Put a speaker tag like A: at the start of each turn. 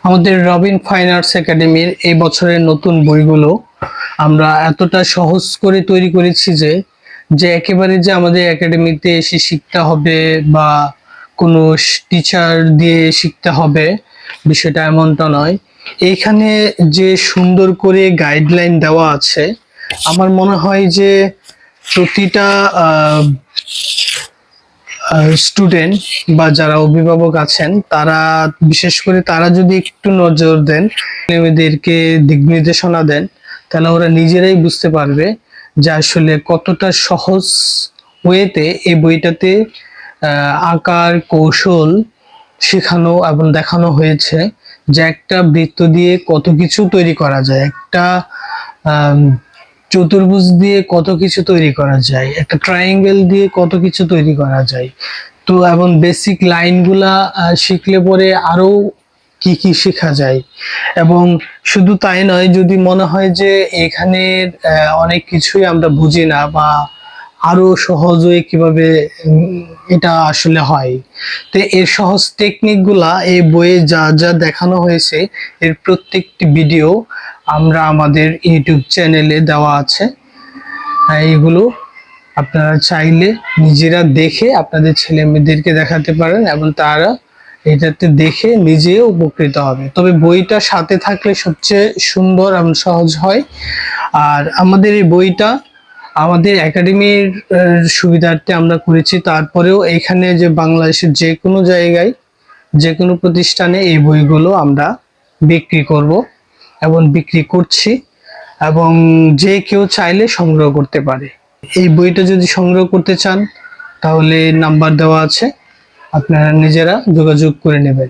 A: আমাদের Robin fine arts একাডেমির এই বছরের নতুন বইগুলো আমরা এতটা সহজ করে তৈরি করেছি যে যে একেবারে যে আমাদের একাডেমিতে এসে শিখতে হবে বা কোনো টিচার দিয়ে শিখতে হবে, বিষয়টা এমনটা নয়। এইখানে যে সুন্দর করে গাইডলাইন দেওয়া আছে, আমার মনে হয় যে প্রতিটা স্টুডেন্ট বা যারা অভিভাবক আছেন তারা, বিশেষ করে তারা যদি একটু নজর দেন, ছেলেমেয়েদেরকে দিক নির্দেশনা দেন, তাহলে ওরা নিজেরাই বুঝতে পারবে যে আসলে কতটা সহজ ওয়েতে এই বইটাতে আঁকার কৌশল শেখানো এবং দেখানো হয়েছে যে একটা বৃত্ত দিয়ে কত কিছু তৈরি করা যায়, একটা আহ চতুর্ভুজ দিয়ে কত কিছু তৈরি করা যায়, একটা ট্রায়াঙ্গেল দিয়ে কত কিছু তৈরি করা যায়। তো এবং বেসিক লাইনগুলা শিখলে পরে আরো কি কি শেখা যায়। এবং শুধু তাই নয়, যদি মনে হয় যে এখানে অনেক কিছুই আমরা বুঝি না বা আরো সহজ হয়ে কিভাবে এটা আসলে হয়, তো এর সহজ টেকনিক গুলা এই বইয়ে যা যা দেখানো হয়েছে এর প্রত্যেকটি ভিডিও আমরা আমাদের ইউটিউব চ্যানেলে দেওয়া আছে। এইগুলো আপনারা চাইলে নিজেরা দেখে আপনাদের ছেলে মেয়েদেরকে দেখাতে পারেন এবং তারা এটাতে দেখে নিজেও উপকৃত হবে। তবে বইটা সাথে থাকলে সবচেয়ে সুন্দর এবং সহজ হয়। আর আমাদের এই বইটা আমাদের একাডেমির সুবিধার্থে আমরা করেছি, তারপরেও এখানে যে বাংলাদেশের যে কোনো জায়গায় যে কোনো প্রতিষ্ঠানে এই বইগুলো আমরা বিক্রি করব এবং বিক্রি করছি, এবং যে কেউ চাইলে সংগ্রহ করতে পারে। এই বইটা যদি সংগ্রহ করতে চান তাহলে নাম্বার দেওয়া আছে, আপনারা নিজেরা যোগাযোগ করে নেবেন।